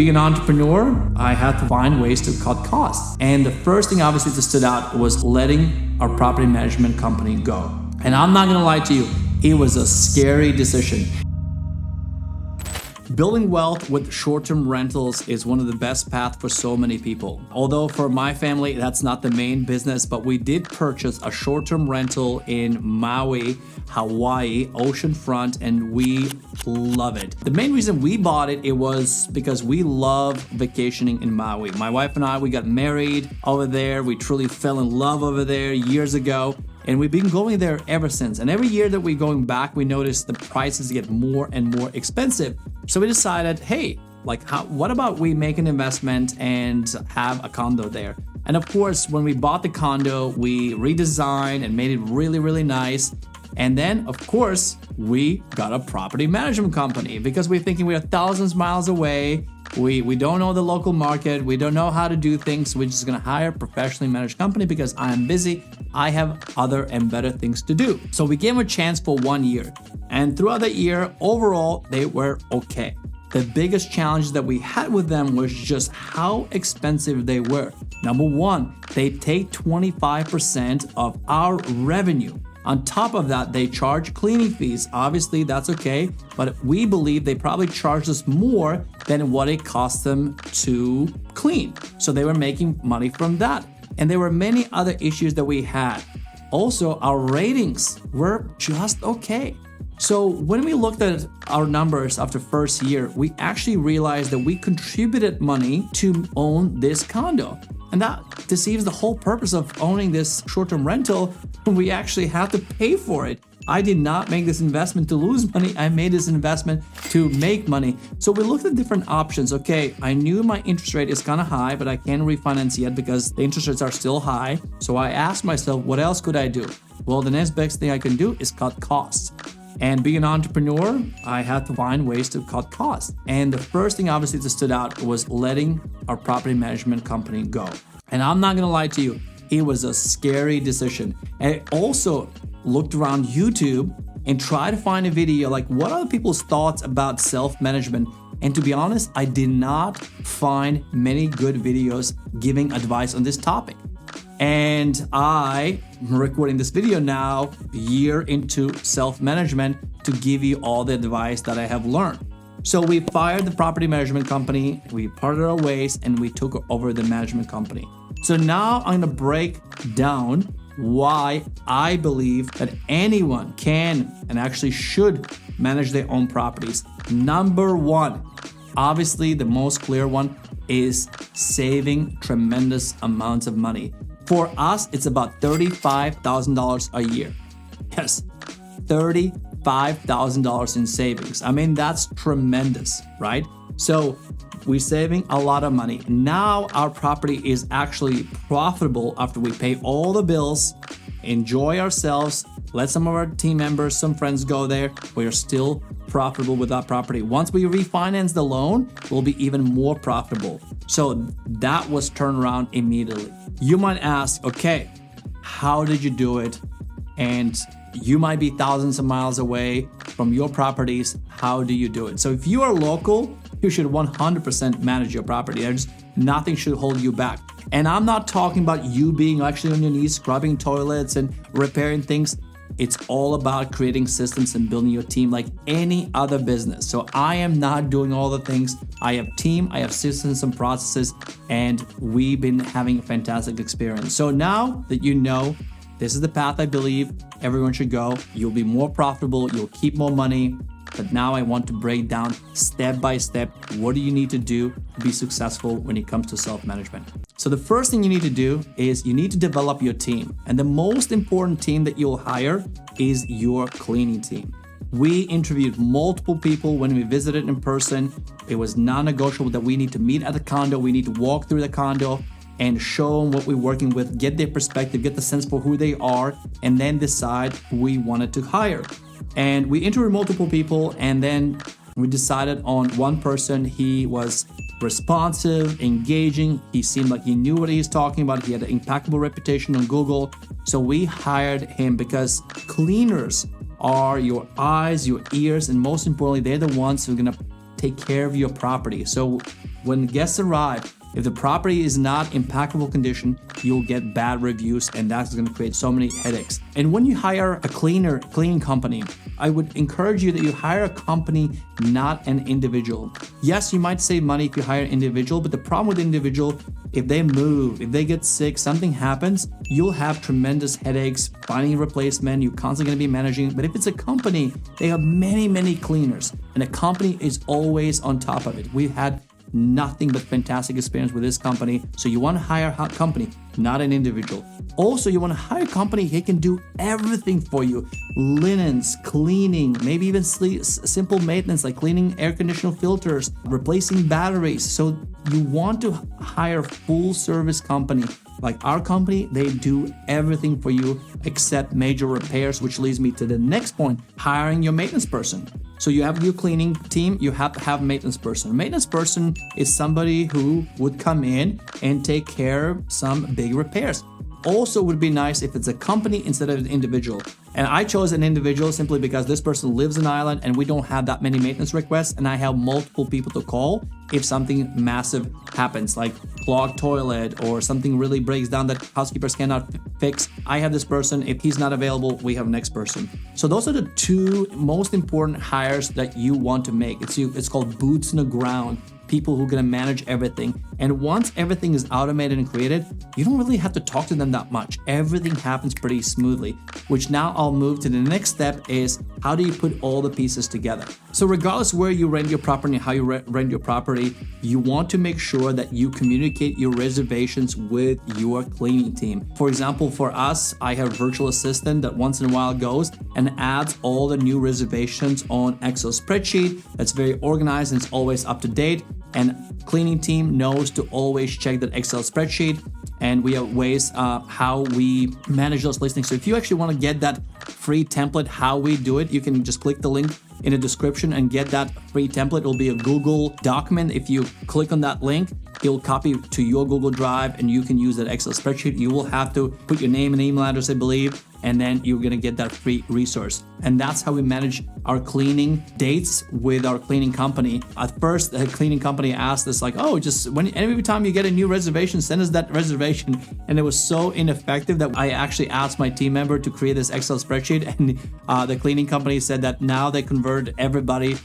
being an entrepreneur, I had to find ways to cut costs. And the first thing obviously that stood out was letting our property management company go. And I'm not gonna lie to you, it was a scary decision. Building wealth with short-term rentals is one of the best paths for so many people. Although for my family, that's not the main business, but we did purchase a short-term rental in Maui, Hawaii, oceanfront, and we love it. The main reason we bought it was because we love vacationing in Maui. My wife and I, we got married over there. We truly fell in love over there years ago. And we've been going there ever since. And every year that we're going back, we notice the prices get more and more expensive. So we decided, hey, what about we make an investment and have a condo there? And of course, when we bought the condo, we redesigned and made it really, really nice. And then, of course, we got a property management company because we're thinking we are thousands of miles away. We don't know the local market. We don't know how to do things. We're just going to hire a professionally managed company because I am busy. I have other and better things to do. So we gave them a chance for 1 year. And throughout the year, overall, they were okay. The biggest challenge that we had with them was just how expensive they were. Number one, they take 25% of our revenue. On top of that, they charge cleaning fees. Obviously, that's okay, but we believe they probably charged us more than what it cost them to clean. So they were making money from that. And there were many other issues that we had. Also, our ratings were just okay. So when we looked at our numbers after first year, we actually realized that we contributed money to own this condo. And that deceives the whole purpose of owning this short-term rental. We actually have to pay for it. I did not make this investment to lose money. I made this investment to make money. So we looked at different options. Okay, I knew my interest rate is kind of high, but I can't refinance yet because the interest rates are still high. So I asked myself, what else could I do? Well, the next best thing I can do is cut costs. And being an entrepreneur, I had to find ways to cut costs. And the first thing obviously that stood out was letting our property management company go. And I'm not gonna lie to you, it was a scary decision. And I also looked around YouTube and tried to find a video like what are people's thoughts about self-management. And to be honest, I did not find many good videos giving advice on this topic. And I'm recording this video now, a year into self-management, to give you all the advice that I have learned. So we fired the property management company, we parted our ways, and we took over the management company. So now I'm gonna break down why I believe that anyone can and actually should manage their own properties. Number one, obviously the most clear one, is saving tremendous amounts of money. For us, it's about $35,000 a year. Yes, $35,000 in savings. I mean, that's tremendous, right? So we're saving a lot of money. Now our property is actually profitable after we pay all the bills, enjoy ourselves, let some of our team members, some friends go there. We are still profitable with that property. Once we refinance the loan, we'll be even more profitable. So that was turned around immediately. You might ask, okay, how did you do it? And you might be thousands of miles away from your properties. How do you do it? So if you are local, you should 100% manage your property. There's nothing should hold you back. And I'm not talking about you being actually on your knees, scrubbing toilets and repairing things. It's all about creating systems and building your team like any other business. So I am not doing all the things. I have team, I have systems and processes, and we've been having a fantastic experience. So now that you know, this is the path I believe everyone should go. You'll be more profitable, you'll keep more money. But now I want to break down step by step, what do you need to do to be successful when it comes to self-management? So the first thing you need to do is you need to develop your team. And the most important team that you'll hire is your cleaning team. We interviewed multiple people when we visited in person. It was non-negotiable that we need to meet at the condo. We need to walk through the condo and show them what we're working with, get their perspective, get the sense for who they are, and then decide who we wanted to hire. And we interviewed multiple people, and then we decided on one person. He was responsive, engaging. He seemed like he knew what he was talking about. He had an impeccable reputation on Google. So we hired him because cleaners are your eyes, your ears, and most importantly, they're the ones who are gonna take care of your property. So When guests arrive, if the property is not impeccable condition, you'll get bad reviews, and that's going to create so many headaches. And when you hire a cleaning company, I would encourage you that you hire a company, not an individual. Yes, you might save money if you hire an individual, but the problem with individual, if they move, if they get sick, something happens, you'll have tremendous headaches finding a replacement. You're constantly going to be managing. But if it's a company, they have many, many cleaners, and the company is always on top of it. We've had nothing but fantastic experience with this company. So you want to hire a company, not an individual. Also, you want to hire a company who can do everything for you. Linens, cleaning, maybe even simple maintenance like cleaning air conditioner filters, replacing batteries. So you want to hire a full service company. Like our company, they do everything for you except major repairs, which leads me to the next point, hiring your maintenance person. So you have your cleaning team, you have to have a maintenance person. A maintenance person is somebody who would come in and take care of some big repairs. Also would be nice if it's a company instead of an individual. And I chose an individual simply because this person lives in Ireland and we don't have that many maintenance requests, and I have multiple people to call if something massive happens, like clogged toilet or something really breaks down that housekeepers cannot fix. I have this person. If he's not available, we have next person. So those are the two most important hires that you want to make. It's called boots on the ground. People who are going to manage everything. And once everything is automated and created, you don't really have to talk to them that much. Everything happens pretty smoothly, which now I'll move to the next step is how do you put all the pieces together? So regardless where you rent your property and how you rent your property, you want to make sure that you communicate your reservations with your cleaning team. For example, for us, I have a virtual assistant that once in a while goes and adds all the new reservations on Excel spreadsheet that's very organized and it's always up to date. And cleaning team knows to always check that Excel spreadsheet, and we have ways how we manage those listings. So if you actually want to get that free template, how we do it, you can just click the link in the description and get that free template. It will be a Google document. If you click on that link, it'll copy to your Google Drive and you can use that Excel spreadsheet. You will have to put your name and email address, I believe, and then you're going to get that free resource. And that's how we manage our cleaning dates with our cleaning company. At first, the cleaning company asked us like, oh, just every time you get a new reservation, send us that reservation. And it was so ineffective that I actually asked my team member to create this Excel spreadsheet. And the cleaning company said that now they convert everybody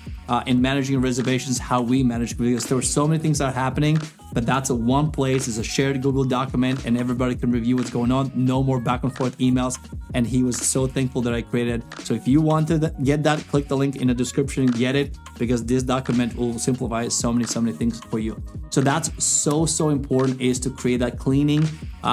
in managing reservations how we manage, because there were so many things that are happening. But that's a one place, it's a shared Google document, and everybody can review what's going on. No more back and forth emails. And he was so thankful that I created. So if you want to get that, click the link in the description and get it, because this document will simplify so many things for you. So that's so important, is to create that cleaning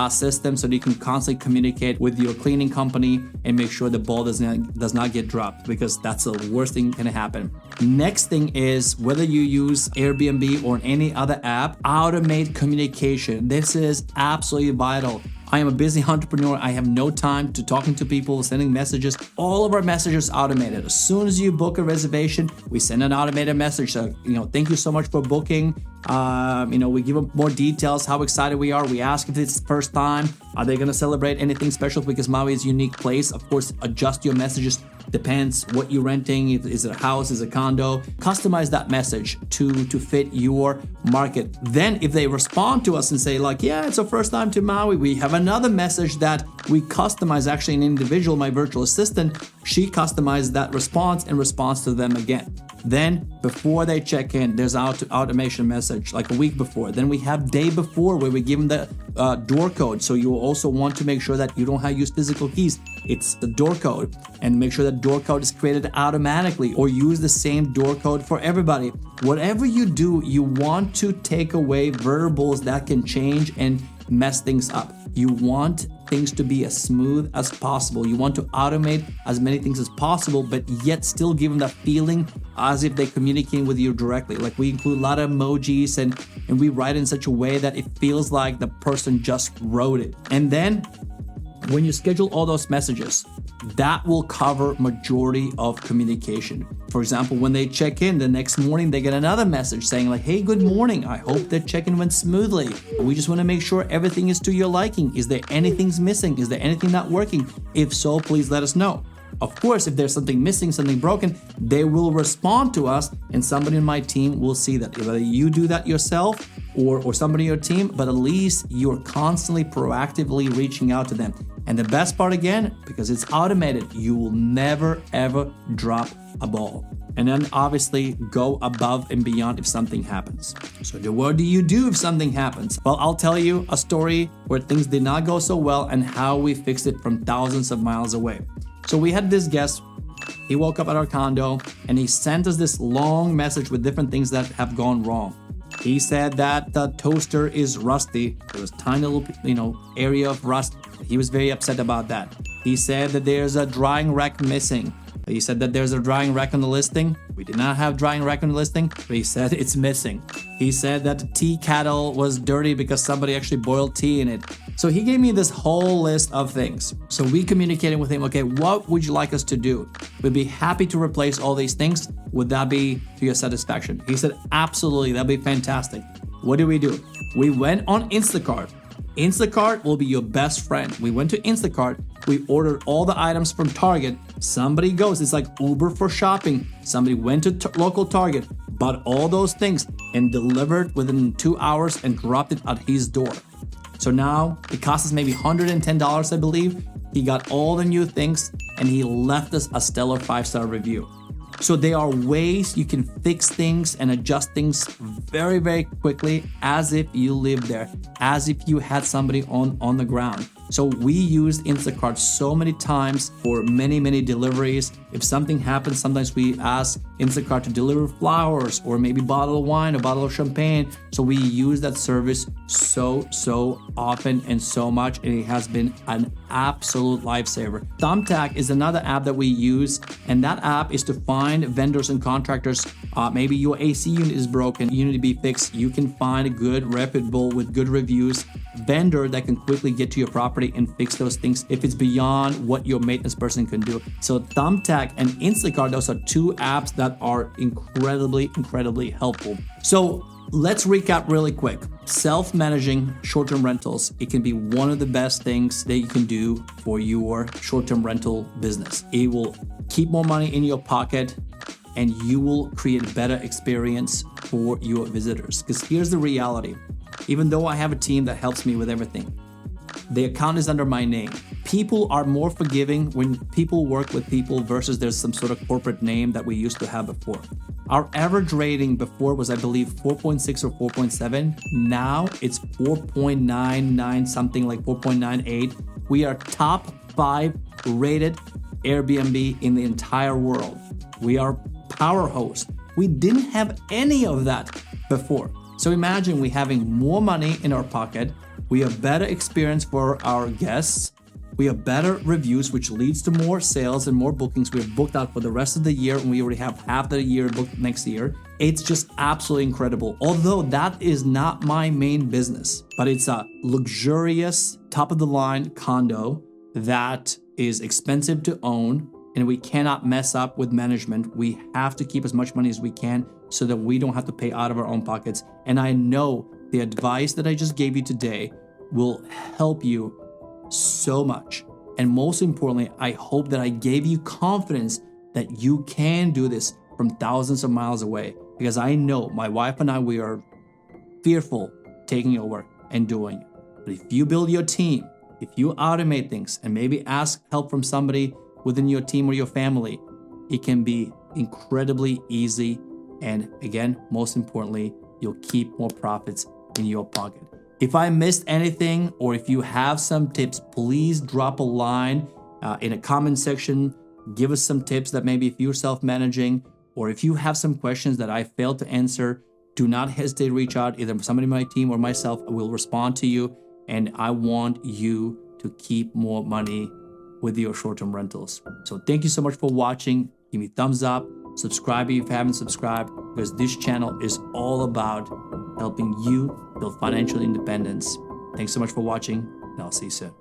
system so that you can constantly communicate with your cleaning company and make sure the ball does not get dropped, because that's the worst thing can happen. Next thing is, whether you use Airbnb or any other app, automate communication. This is absolutely vital. I am a busy entrepreneur. I have no time to talking to people, sending messages. All of our messages are automated. As soon as you book a reservation, we send an automated message. So, thank you so much for booking. We give them more details, how excited we are. We ask if it's the first time. Are they going to celebrate anything special? Because Maui is a unique place. Of course, adjust your messages. Depends what you're renting. Is it a house? Is it a condo? Customize that message to fit your market. Then if they respond to us and say like, yeah, it's our first time to Maui, we have another message that we customize. Actually, an individual, my virtual assistant, she customized that response and responds to them again. Then before they check in, there's automation message like a week before. Then we have day before where we give them the door code. So you also want to make sure that you don't have use physical keys. It's the door code, and make sure that door code is created automatically, or use the same door code for everybody. Whatever you do, you want to take away variables that can change and mess things up. You want things to be as smooth as possible. You want to automate as many things as possible, but yet still give them that feeling as if they're communicating with you directly. Like, we include a lot of emojis and we write in such a way that it feels like the person just wrote it. And then when you schedule all those messages, that will cover majority of communication. For example, when they check in the next morning, they get another message saying like, hey, good morning. I hope that check-in went smoothly. We just want to make sure everything is to your liking. Is there anything missing? Is there anything not working? If so, please let us know. Of course, if there's something missing, something broken, they will respond to us and somebody in my team will see that. Whether you do that yourself or somebody in your team, but at least you're constantly proactively reaching out to them. And the best part again, because it's automated, you will never ever drop a ball. And then obviously go above and beyond if something happens. So what do you do if something happens? Well, I'll tell you a story where things did not go so well and how we fixed it from thousands of miles away. So we had this guest, he woke up at our condo and he sent us this long message with different things that have gone wrong. He said that the toaster is rusty. There was a tiny little, area of rust. He was very upset about that. He said that there's a drying rack missing. He said that there's a drying rack on the listing. We did not have drying rack on the listing, but he said it's missing. He said that the tea kettle was dirty because somebody actually boiled tea in it. So he gave me this whole list of things. So we communicated with him, okay, what would you like us to do? We'd be happy to replace all these things. Would that be to your satisfaction? He said, absolutely, that'd be fantastic. What do? We went on Instacart. Instacart will be your best friend. We went to Instacart. We ordered all the items from Target. Somebody goes, it's like Uber for shopping. Somebody went to local Target, bought all those things and delivered within 2 hours and dropped it at his door. So now it cost us maybe $110, I believe. He got all the new things and he left us a stellar 5-star review. So there are ways you can fix things and adjust things very, very quickly as if you lived there, as if you had somebody on the ground. So we used Instacart so many times for many, many deliveries. If something happens, sometimes we ask Instacart to deliver flowers or maybe a bottle of wine, a bottle of champagne. So we use that service so often and so much, and it has been an absolute lifesaver. Thumbtack is another app that we use, and that app is to find vendors and contractors. Maybe your AC unit is broken, you need to be fixed. You can find a good, reputable, with good reviews vendor that can quickly get to your property and fix those things if it's beyond what your maintenance person can do. So Thumbtack and Instacart, those are two apps that are incredibly helpful. So let's recap really quick. Self-managing short-term rentals, it can be one of the best things that you can do for your short-term rental business. It will keep more money in your pocket and you will create a better experience for your visitors. Because here's the reality. Even though I have a team that helps me with everything, the account is under my name. People are more forgiving when people work with people versus there's some sort of corporate name that we used to have before. Our average rating before was, I believe, 4.6 or 4.7. Now it's 4.99, something like 4.98. We are top 5 rated Airbnb in the entire world. We are power host. We didn't have any of that before. So imagine we having more money in our pocket. We have better experience for our guests. We have better reviews, which leads to more sales and more bookings. We have booked out for the rest of the year, and we already have half the year booked next year. It's just absolutely incredible. Although that is not my main business, but it's a luxurious, top-of-the-line condo that is expensive to own, and we cannot mess up with management. We have to keep as much money as we can so that we don't have to pay out of our own pockets. And I know the advice that I just gave you today will help you so much. And most importantly, I hope that I gave you confidence that you can do this from thousands of miles away. Because I know my wife and I, we are fearful taking over and doing it. But if you build your team, if you automate things and maybe ask help from somebody within your team or your family, it can be incredibly easy. And again, most importantly, you'll keep more profits in your pocket. If I missed anything, or if you have some tips, please drop a line in a comment section. Give us some tips that maybe if you're self-managing, or if you have some questions that I failed to answer, do not hesitate to reach out. Either somebody on my team or myself will respond to you. And I want you to keep more money with your short-term rentals. So thank you so much for watching. Give me a thumbs up. Subscribe if you haven't subscribed, because this channel is all about helping you build financial independence. Thanks so much for watching, and I'll see you soon.